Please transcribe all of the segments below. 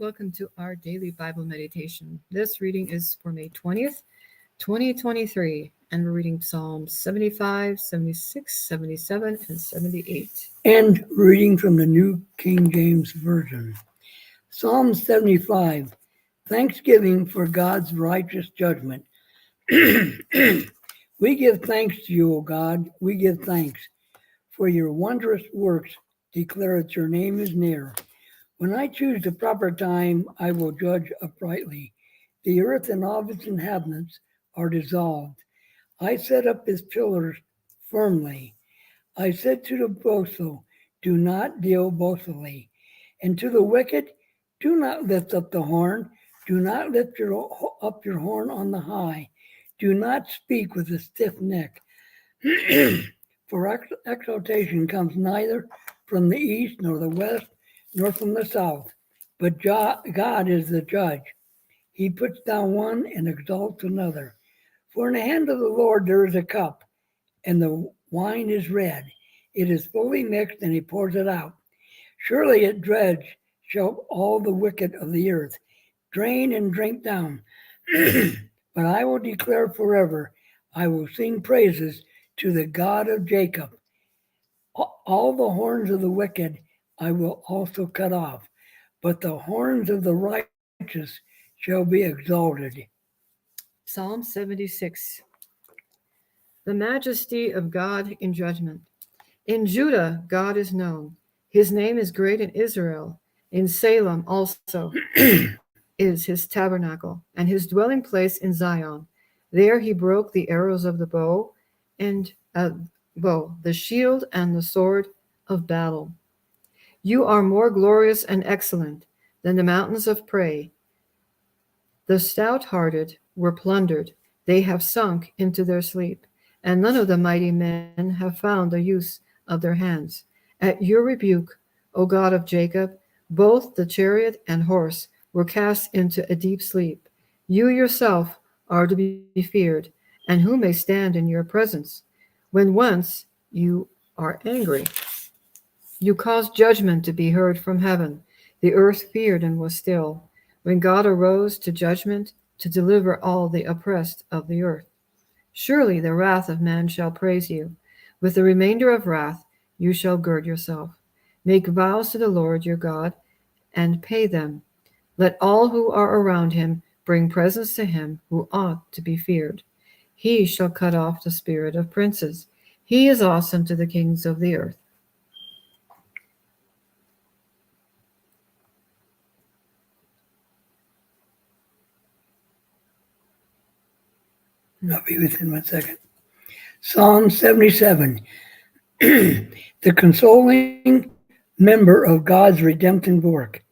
welcome to our daily Bible meditation. This reading is for May 20th, 2023, and we're reading Psalms 75, 76, 77, and 78. And reading from the New King James Version. Psalm 75, Thanksgiving for God's righteous judgment. We give thanks to you, O God, we give thanks. For your wondrous works declare that your name is near. When I choose the proper time, I will judge uprightly. The earth and all its inhabitants are dissolved. I set up its pillars firmly. I said to the boastful, do not deal boastfully. And to the wicked, do not lift up the horn. Do not lift up your horn on the high. Do not speak with a stiff neck. For exaltation comes neither from the east nor the west, nor from the south. But God is the judge. He puts down one and exalts another. For in the hand of the Lord there is a cup, and the wine is red. It is fully mixed, and he pours it out. Surely at dredge shall all the wicked of the earth drain and drink down. But I will declare forever, I will sing praises to the God of Jacob. All the horns of the wicked I will also cut off, but the horns of the righteous shall be exalted. Psalm 76. The majesty of God in judgment. In Judah, God is known. His name is great in Israel. In Salem also is his tabernacle, and his dwelling place in Zion. There he broke the arrows of the bow, the shield, and the sword of battle. You are more glorious and excellent than the mountains of prey. The stout-hearted were plundered. They have sunk into their sleep, and none of the mighty men have found the use of their hands. At your rebuke, O God of Jacob, both the chariot and horse were cast into a deep sleep. You yourself are to be feared, and who may stand in your presence? When once you are angry, you caused judgment to be heard from heaven. The earth feared and was still. When God arose to judgment, to deliver all the oppressed of the earth. Surely the wrath of man shall praise you. With the remainder of wrath you shall gird yourself. Make vows to the Lord your God, and pay them. Let all who are around him bring presents to him who ought to be feared. He shall cut off the spirit of princes. He is awesome to the kings of the earth. I'll be within 1 second. Psalm 77. The consoling member of God's redemptive work.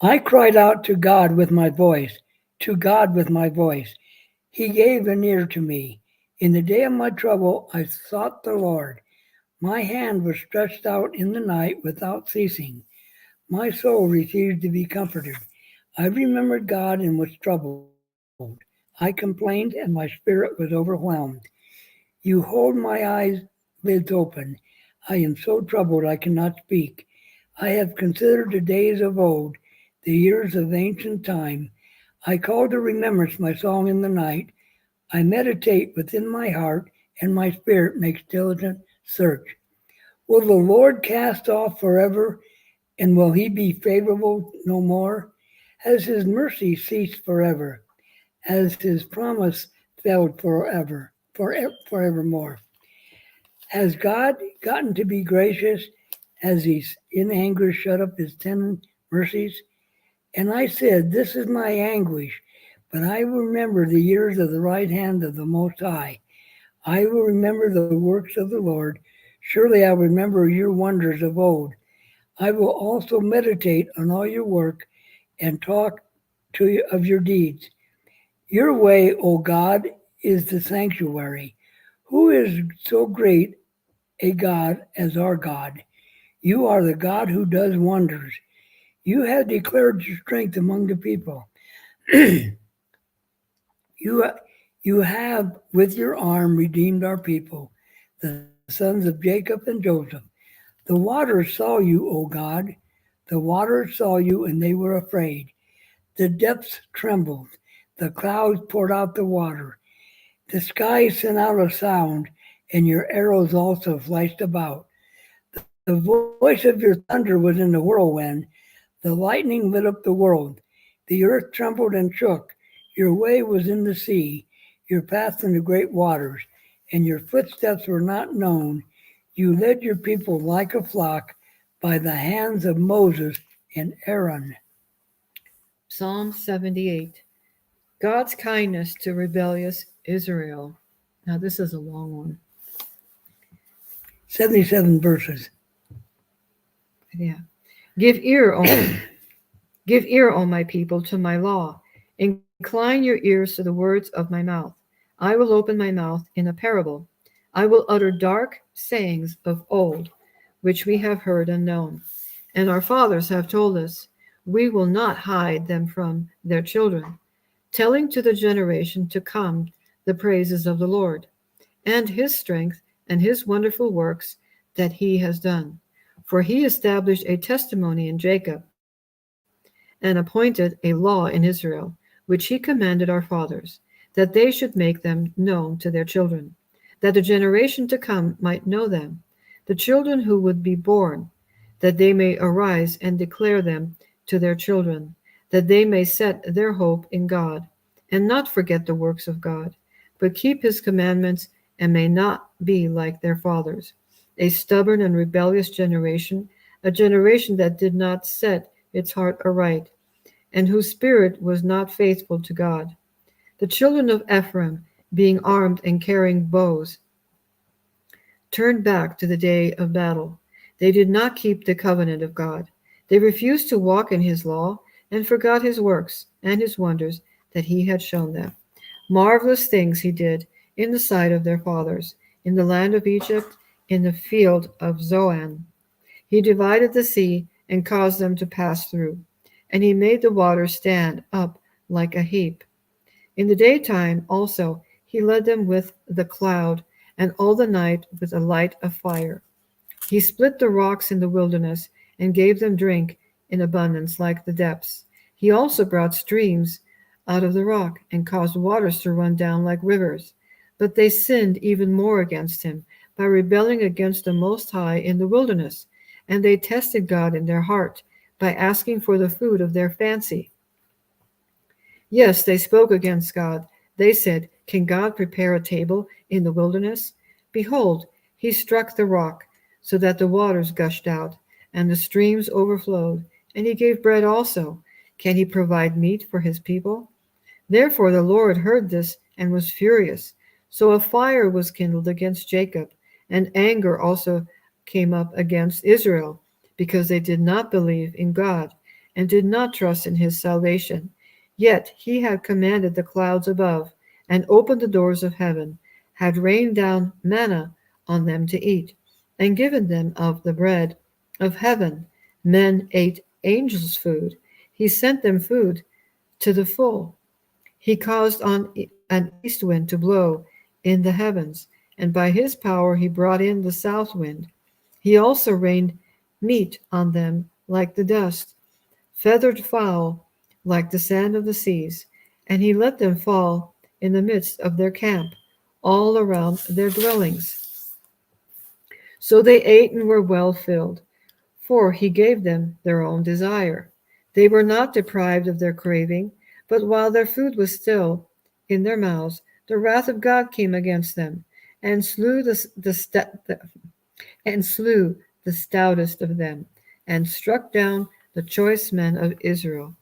I cried out to God with my voice, to God with my voice. He gave an ear to me. In the day of my trouble, I sought the Lord. My hand was stretched out in the night without ceasing. My soul refused to be comforted. I remembered God and was troubled. I complained and my spirit was overwhelmed. You hold my eyelids open. I am so troubled I cannot speak. I have considered the days of old, the years of ancient time. I call to remembrance my song in the night. I meditate within my heart, and my spirit makes diligent search. Will the Lord cast off forever, and will he be favorable no more? Has his mercy ceased forever? Has his promise failed forevermore? Has God gotten to be gracious? Has he in anger shut up his 10 mercies? And I said, this is my anguish, but I will remember the years of the right hand of the Most High. I will remember the works of the Lord. Surely I will remember your wonders of old. I will also meditate on all your work and talk to you of your deeds. Your way, O God, is the sanctuary. Who is so great a God as our God? You are the God who does wonders. You have declared your strength among the people. You have with your arm redeemed our people, the sons of Jacob and Joseph. The waters saw you, O God. The waters saw you, and they were afraid. The depths trembled. The clouds poured out the water. The sky sent out a sound, and your arrows also flashed about. The voice of your thunder was in the whirlwind. The lightning lit up the world. The earth trembled and shook. Your way was in the sea, your path in the great waters, and your footsteps were not known. You led your people like a flock by the hands of Moses and Aaron. Psalm 78. God's kindness to rebellious Israel. Now, this is a long one. 77 verses. Yeah. Give ear, O my people, to my law. Incline your ears to the words of my mouth. I will open my mouth in a parable. I will utter dark sayings of old, which we have heard and known. And our fathers have told us. We will not hide them from their children, telling to the generation to come the praises of the Lord, and his strength and his wonderful works that he has done. For he established a testimony in Jacob and appointed a law in Israel, which he commanded our fathers, that they should make them known to their children, that the generation to come might know them, the children who would be born, that they may arise and declare them to their children, that they may set their hope in God, and not forget the works of God, but keep his commandments, and may not be like their fathers, a stubborn and rebellious generation, a generation that did not set its heart aright, and whose spirit was not faithful to God. The children of Ephraim, being armed and carrying bows, turned back to the day of battle. They did not keep the covenant of God. They refused to walk in his law and forgot his works and his wonders that he had shown them. Marvelous things he did in the sight of their fathers, in the land of Egypt, in the field of Zoan. He divided the sea and caused them to pass through, and he made the waters stand up like a heap. In the daytime also he led them with the cloud, and all the night with a light of fire. He split the rocks in the wilderness and gave them drink in abundance like the depths. He also brought streams out of the rock and caused waters to run down like rivers. But they sinned even more against him by rebelling against the Most High in the wilderness, and they tested God in their heart by asking for the food of their fancy. Yes, they spoke against God. They said, "Can God prepare a table in the wilderness? Behold, he struck the rock so that the waters gushed out, and the streams overflowed, and he gave bread also. Can he provide meat for his people?" Therefore the Lord heard this and was furious. So a fire was kindled against Jacob, and anger also came up against Israel, because they did not believe in God and did not trust in his salvation. Yet he had commanded the clouds above and opened the doors of heaven, had rained down manna on them to eat, and given them of the bread of heaven. Men ate angels' food. He sent them food to the full. He caused on an east wind to blow in the heavens, and by his power he brought in the south wind. He also rained meat on them like the dust, feathered fowl like the sand of the seas, and he let them fall in the midst of their camp, all around their dwellings. So they ate and were well filled, for he gave them their own desire. They were not deprived of their craving, but while their food was still in their mouths, the wrath of God came against them, and slew the stoutest of them, and struck down the choice men of Israel.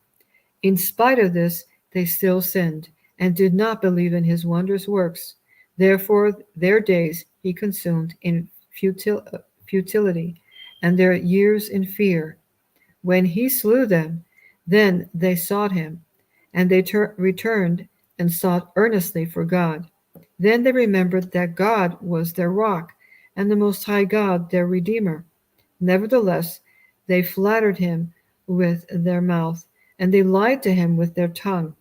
In spite of this, they still sinned, and did not believe in his wondrous works. Therefore their days he consumed in futility, and their years in fear. When he slew them, then they sought him, and they returned and sought earnestly for God. Then they remembered that God was their rock, and the Most High God their Redeemer. Nevertheless, they flattered him with their mouth, and they lied to him with their tongue,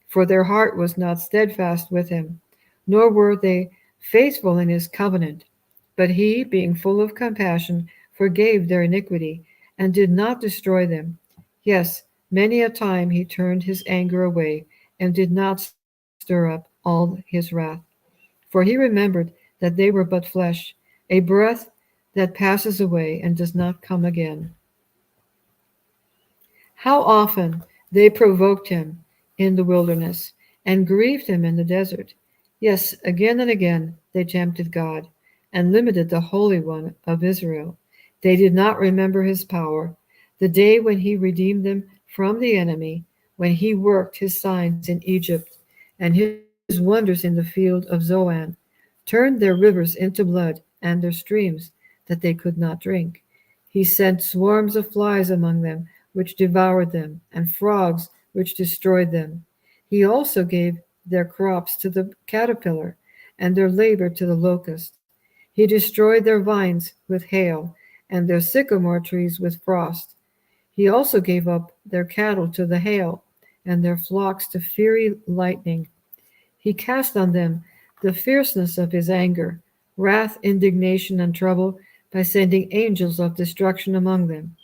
for their heart was not steadfast with him, nor were they faithful in his covenant. But he, being full of compassion, forgave their iniquity, and did not destroy them. Yes, many a time he turned his anger away and did not stir up all his wrath. For he remembered that they were but flesh, a breath that passes away and does not come again. How often they provoked him in the wilderness and grieved him in the desert. Yes, again and again they tempted God and limited the Holy One of Israel. They did not remember his power, the day when he redeemed them from the enemy, when he worked his signs in Egypt and his wonders in the field of Zoan, turned their rivers into blood and their streams that they could not drink. He sent swarms of flies among them, which devoured them, and frogs, which destroyed them. He also gave their crops to the caterpillar, and their labor to the locust. He destroyed their vines with hail, and their sycamore trees with frost. He also gave up their cattle to the hail, and their flocks to fiery lightning. He cast on them the fierceness of his anger, wrath, indignation, and trouble, by sending angels of destruction among them.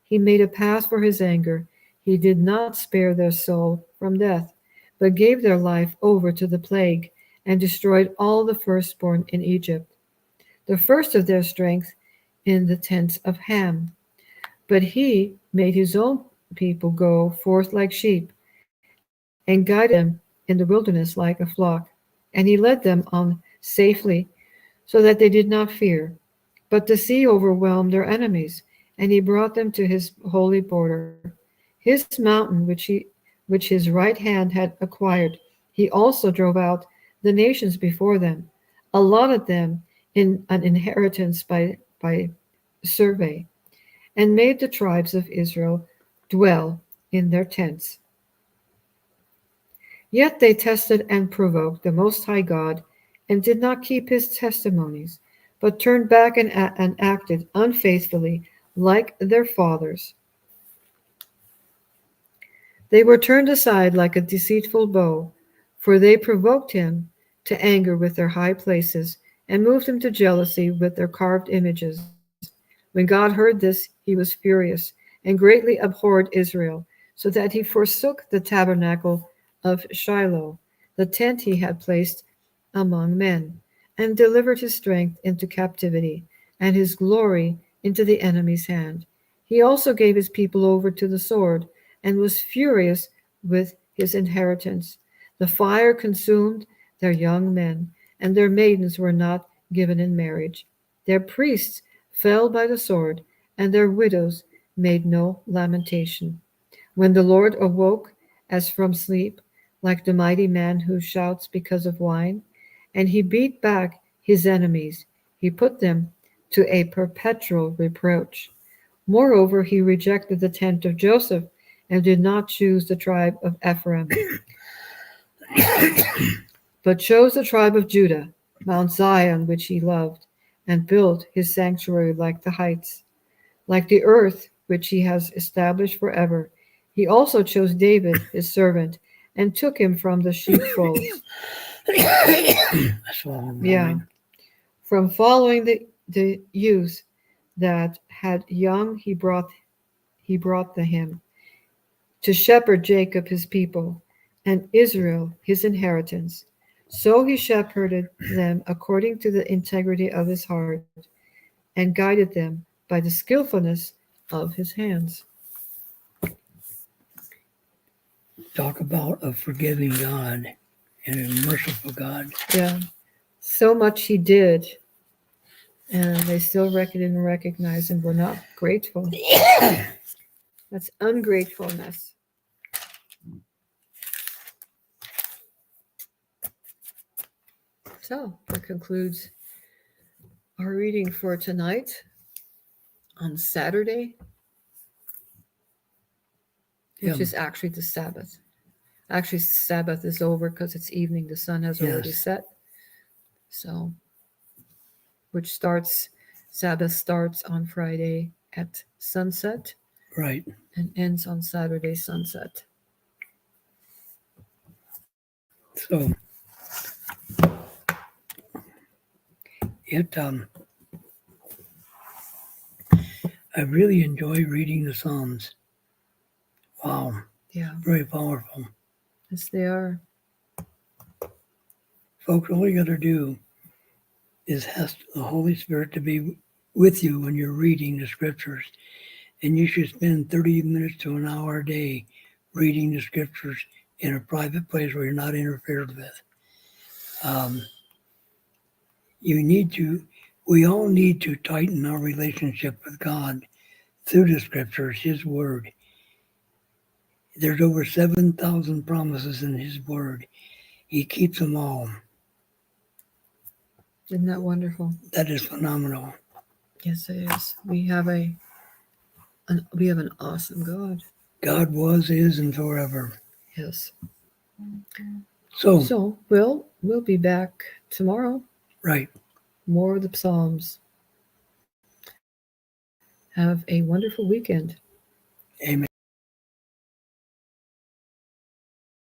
He made a path for his anger. He did not spare their soul from death, but gave their life over to the plague, and destroyed all the firstborn in Egypt, the first of their strength in the tents of Ham. But he made his own people go forth like sheep, and guided them in the wilderness like a flock. And he led them on safely, so that they did not fear. But the sea overwhelmed their enemies, and he brought them to his holy border. His mountain, which his right hand had acquired, he also drove out the nations before them, allotted them in an inheritance by survey, and made the tribes of Israel dwell in their tents. Yet they tested and provoked the Most High God, and did not keep his testimonies, but turned back and acted unfaithfully like their fathers. They were turned aside like a deceitful bow, for they provoked him to anger with their high places, and moved him to jealousy with their carved images. When God heard this, he was furious, and greatly abhorred Israel, so that he forsook the tabernacle of Shiloh, the tent he had placed among men, and delivered his strength into captivity, and his glory into the enemy's hand. He also gave his people over to the sword, and was furious with his inheritance. The fire consumed their young men, and their maidens were not given in marriage. Their priests fell by the sword, and their widows made no lamentation. When the Lord awoke as from sleep, like the mighty man who shouts because of wine, and he beat back his enemies, he put them to a perpetual reproach. Moreover, he rejected the tent of Joseph, and did not choose the tribe of Ephraim, but chose the tribe of Judah, Mount Zion, which he loved, and built his sanctuary like the heights, like the earth which he has established forever. He also chose David, his servant, and took him from the sheepfolds. That's all I'm Yeah, knowing. from following the youth that had young, he brought the him to shepherd Jacob his people, and Israel his inheritance. So he shepherded them according to the integrity of his heart, and guided them by the skillfulness of his hands. Talk about a forgiving God and a merciful God. Yeah, so much he did, and they still didn't recognize and were not grateful. That's ungratefulness. So that concludes our reading for tonight on Saturday, which Yeah. is actually the Sabbath. Actually, Sabbath is over because it's evening. The sun has already Yes. set. So, Sabbath starts on Friday at sunset Right. and ends on Saturday sunset. So it I really enjoy reading the Psalms. Wow, Yeah. very powerful. Yes, they are. Folks, all you got to do is ask the Holy Spirit to be with you when you're reading the scriptures. And you should spend 30 minutes to an hour a day reading the scriptures in a private place where you're not interfered with. We all need to tighten our relationship with God through the scriptures, His Word. There's over 7,000 promises in His Word. He keeps them all. Isn't that wonderful? That is phenomenal. Yes, it is. We have an awesome God. God was, is, and forever. Yes. So, So we'll be back tomorrow. right. More of the Psalms. Have a wonderful weekend. Amen.